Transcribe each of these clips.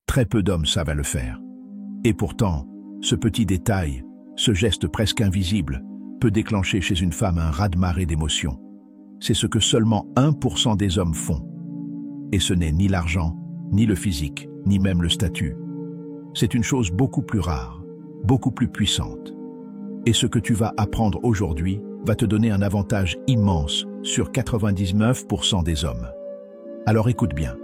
Très peu d'hommes savent le faire. Et pourtant, ce petit détail, ce geste presque invisible, peut déclencher chez une femme un raz-de-marée d'émotions. C'est ce que seulement 1% des hommes font. Et ce n'est ni l'argent, ni le physique, ni même le statut. C'est une chose beaucoup plus rare, beaucoup plus puissante. Et ce que tu vas apprendre aujourd'hui va te donner un avantage immense sur 99% des hommes. Alors écoute bien,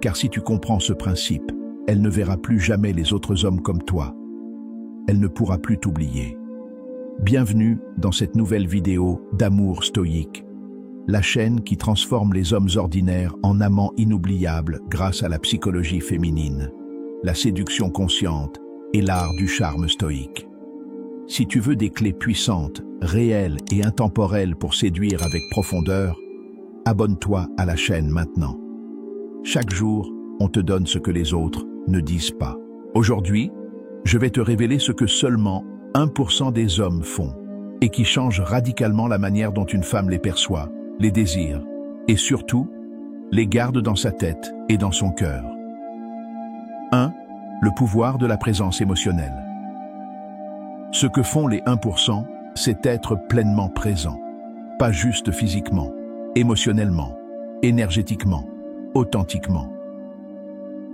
car si tu comprends ce principe, elle ne verra plus jamais les autres hommes comme toi. Elle ne pourra plus t'oublier. Bienvenue dans cette nouvelle vidéo d'Amour Stoïque, la chaîne qui transforme les hommes ordinaires en amants inoubliables grâce à la psychologie féminine, la séduction consciente et l'art du charme stoïque. Si tu veux des clés puissantes, réelles et intemporelles pour séduire avec profondeur, abonne-toi à la chaîne maintenant. Chaque jour, on te donne ce que les autres ne disent pas. Aujourd'hui, je vais te révéler ce que seulement 1% des hommes font et qui change radicalement la manière dont une femme les perçoit, les désire et surtout, les garde dans sa tête et dans son cœur. 1. Le pouvoir de la présence émotionnelle. Ce que font les 1%, c'est être pleinement présent, pas juste physiquement, émotionnellement, énergétiquement, authentiquement.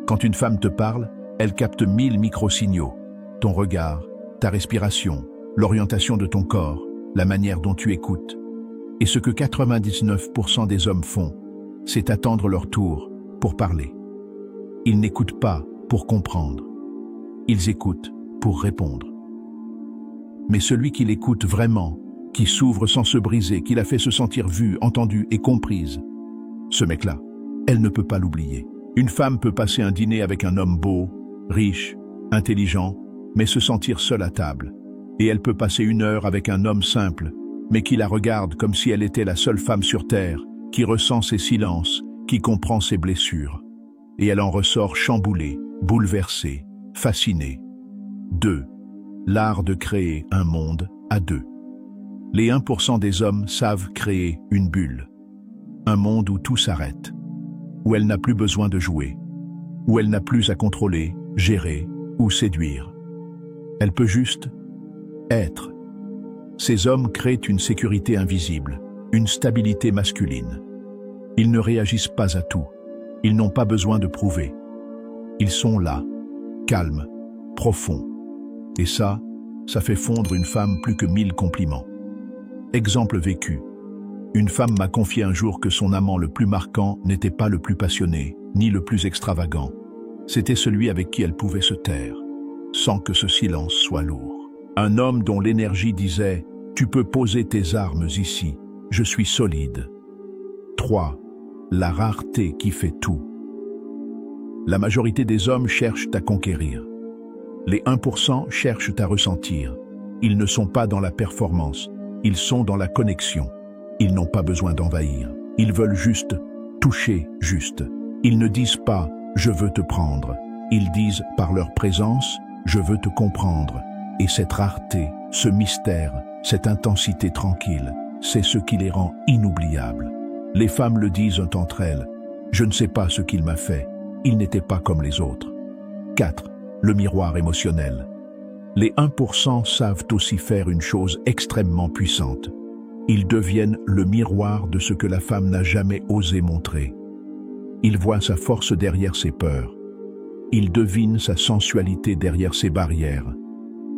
Quand une femme te parle, elle capte 1000 microsignaux, ton regard, ta respiration, l'orientation de ton corps, la manière dont tu écoutes. Et ce que 99% des hommes font, c'est attendre leur tour pour parler. Ils n'écoutent pas pour comprendre. Ils écoutent pour répondre. Mais celui qui l'écoute vraiment, qui s'ouvre sans se briser, qui la fait se sentir vue, entendue et comprise, ce mec-là, elle ne peut pas l'oublier. Une femme peut passer un dîner avec un homme beau, riche, intelligent, mais se sentir seule à table. Et elle peut passer 1 heure avec un homme simple, mais qui la regarde comme si elle était la seule femme sur terre, qui ressent ses silences, qui comprend ses blessures. Et elle en ressort chamboulée, bouleversée, fascinée. 2. L'art de créer un monde à 2. Les 1% des hommes savent créer une bulle. Un monde où tout s'arrête, où elle n'a plus besoin de jouer, où elle n'a plus à contrôler, gérer ou séduire. Elle peut juste être. Ces hommes créent une sécurité invisible, une stabilité masculine. Ils ne réagissent pas à tout. Ils n'ont pas besoin de prouver. Ils sont là, calmes, profonds. Et ça fait fondre une femme plus que 1000 compliments. Exemple vécu. Une femme m'a confié un jour que son amant le plus marquant n'était pas le plus passionné, ni le plus extravagant. C'était celui avec qui elle pouvait se taire, sans que ce silence soit lourd. Un homme dont l'énergie disait « Tu peux poser tes armes ici, je suis solide ». 3. La rareté qui fait tout. La majorité des hommes cherchent à conquérir. Les 1% cherchent à ressentir. Ils ne sont pas dans la performance, ils sont dans la connexion. Ils n'ont pas besoin d'envahir. Ils veulent juste toucher juste. Ils ne disent pas « je veux te prendre ». Ils disent par leur présence « je veux te comprendre ». Et cette rareté, ce mystère, cette intensité tranquille, c'est ce qui les rend inoubliables. Les femmes le disent entre elles « je ne sais pas ce qu'il m'a fait, il n'était pas comme les autres ». 4. Le miroir émotionnel. Les 1% savent aussi faire une chose extrêmement puissante. Ils deviennent le miroir de ce que la femme n'a jamais osé montrer. Ils voient sa force derrière ses peurs. Ils devinent sa sensualité derrière ses barrières.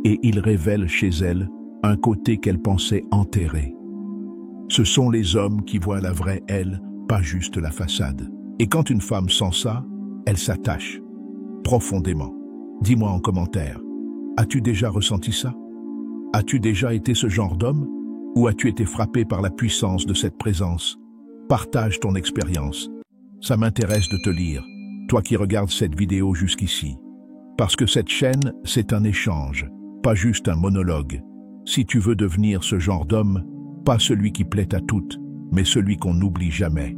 Et ils révèlent chez elle un côté qu'elle pensait enterré. Ce sont les hommes qui voient la vraie elle, pas juste la façade. Et quand une femme sent ça, elle s'attache profondément. Dis-moi en commentaire, as-tu déjà ressenti ça? As-tu déjà été ce genre d'homme? Ou as-tu été frappé par la puissance de cette présence? Partage ton expérience. Ça m'intéresse de te lire, toi qui regardes cette vidéo jusqu'ici. Parce que cette chaîne, c'est un échange, pas juste un monologue. Si tu veux devenir ce genre d'homme, pas celui qui plaît à toutes, mais celui qu'on n'oublie jamais.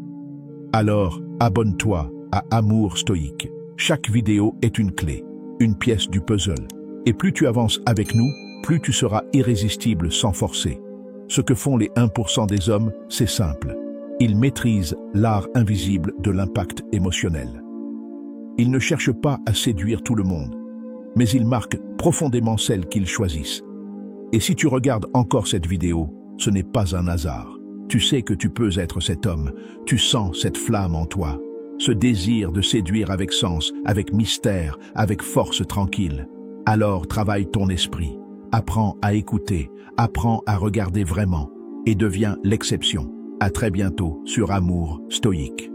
Alors, abonne-toi à Amour Stoïque. Chaque vidéo est une clé, une pièce du puzzle. Et plus tu avances avec nous, plus tu seras irrésistible sans forcer. Ce que font les 1% des hommes, c'est simple. Ils maîtrisent l'art invisible de l'impact émotionnel. Ils ne cherchent pas à séduire tout le monde, mais ils marquent profondément celle qu'ils choisissent. Et si tu regardes encore cette vidéo, ce n'est pas un hasard. Tu sais que tu peux être cet homme, tu sens cette flamme en toi, ce désir de séduire avec sens, avec mystère, avec force tranquille. Alors travaille ton esprit, apprends à écouter, apprends à regarder vraiment et deviens l'exception. À très bientôt sur Amour Stoïque.